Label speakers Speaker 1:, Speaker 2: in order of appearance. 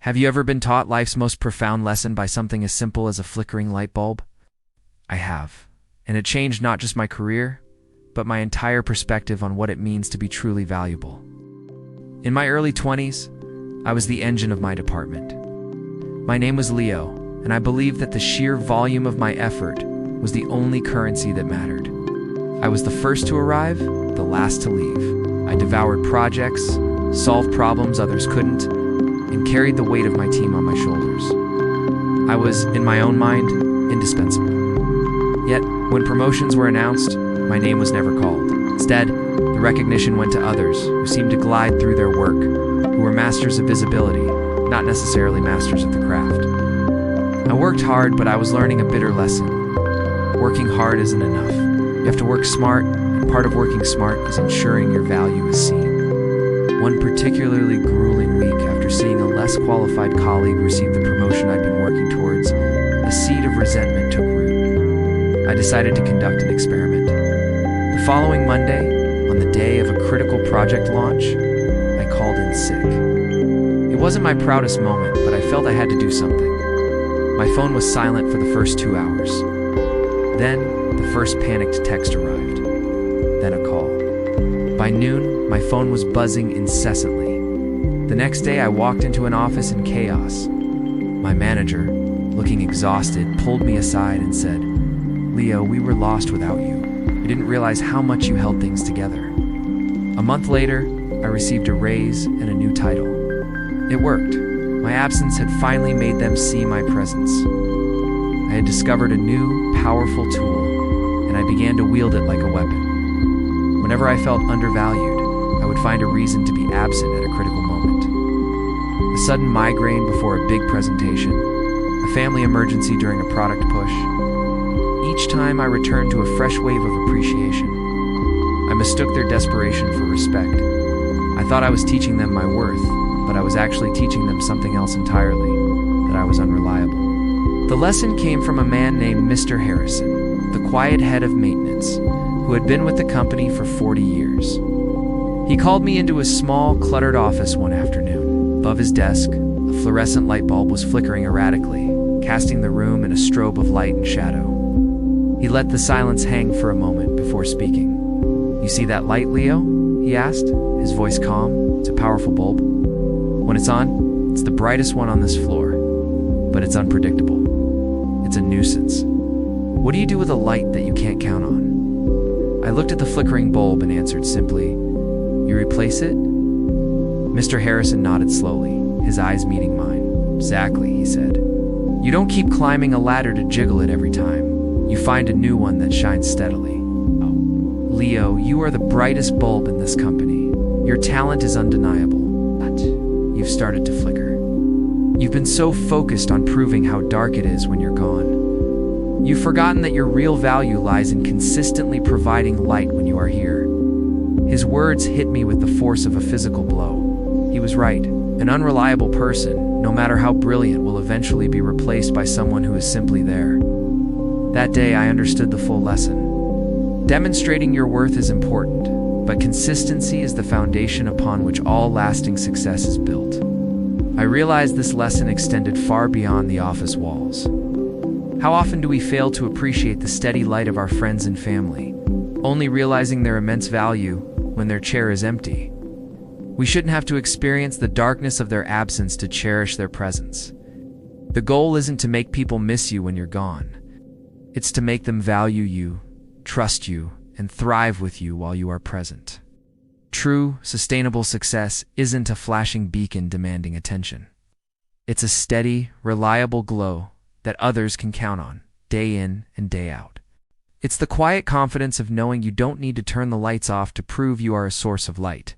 Speaker 1: Have you ever been taught life's most profound lesson by something as simple as a flickering light bulb? I have, and it changed not just my career, but my entire perspective on what it means to be truly valuable. In my early 20s, I was the engine of my department. My name was Leo, and I believed that the sheer volume of my effort was the only currency that mattered. I was the first to arrive, the last to leave. I devoured projects, solved problems others couldn't, and carried the weight of my team on my shoulders. I was, in my own mind, indispensable. Yet, when promotions were announced, my name was never called. Instead, the recognition went to others who seemed to glide through their work, who were masters of visibility, not necessarily masters of the craft. I worked hard, but I was learning a bitter lesson. Working hard isn't enough. You have to work smart, and part of working smart is ensuring your value is seen. One particularly grueling week, after seeing a less qualified colleague receive the promotion I'd been working towards, a seed of resentment took root. I decided to conduct an experiment. The following Monday, on the day of a critical project launch, I called in sick. It wasn't my proudest moment, but I felt I had to do something. My phone was silent for the first 2 hours. Then, the first panicked text arrived. Then a call. By noon, my phone was buzzing incessantly. The next day, I walked into an office in chaos. My manager, looking exhausted, pulled me aside and said, "Leo, we were lost without you. We didn't realize how much you held things together." A month later, I received a raise and a new title. It worked. My absence had finally made them see my presence. I had discovered a new, powerful tool, and I began to wield it like a weapon. Whenever I felt undervalued, I would find a reason to be absent at a critical moment. A sudden migraine before a big presentation, a family emergency during a product push. Each time I returned to a fresh wave of appreciation. I mistook their desperation for respect. I thought I was teaching them my worth, but I was actually teaching them something else entirely, that I was unreliable. The lesson came from a man named Mr. Harrison, the quiet head of maintenance, who had been with the company for 40 years. He called me into his small, cluttered office one afternoon. Above his desk, a fluorescent light bulb was flickering erratically, casting the room in a strobe of light and shadow. He let the silence hang for a moment before speaking. "You see that light, Leo?" he asked, his voice calm. "It's a powerful bulb. When it's on, it's the brightest one on this floor, but it's unpredictable. It's a nuisance. What do you do with a light that you can't count on?" I looked at the flickering bulb and answered simply, "You replace it?" Mr. Harrison nodded slowly, his eyes meeting mine. "Exactly," he said. "You don't keep climbing a ladder to jiggle it every time. You find a new one that shines steadily." "Leo, you are the brightest bulb in this company. Your talent is undeniable, but you've started to flicker. You've been so focused on proving how dark it is when you're gone. You've forgotten that your real value lies in consistently providing light when you are here." His words hit me with the force of a physical blow. He was right. An unreliable person, no matter how brilliant, will eventually be replaced by someone who is simply there. That day, I understood the full lesson. Demonstrating your worth is important, but consistency is the foundation upon which all lasting success is built. I realized this lesson extended far beyond the office walls. How often do we fail to appreciate the steady light of our friends and family, only realizing their immense value when their chair is empty? We shouldn't have to experience the darkness of their absence to cherish their presence. The goal isn't to make people miss you when you're gone. It's to make them value you, trust you, and thrive with you while you are present. True, sustainable success isn't a flashing beacon demanding attention. It's a steady, reliable glow that others can count on, day in and day out. It's the quiet confidence of knowing you don't need to turn the lights off to prove you are a source of light.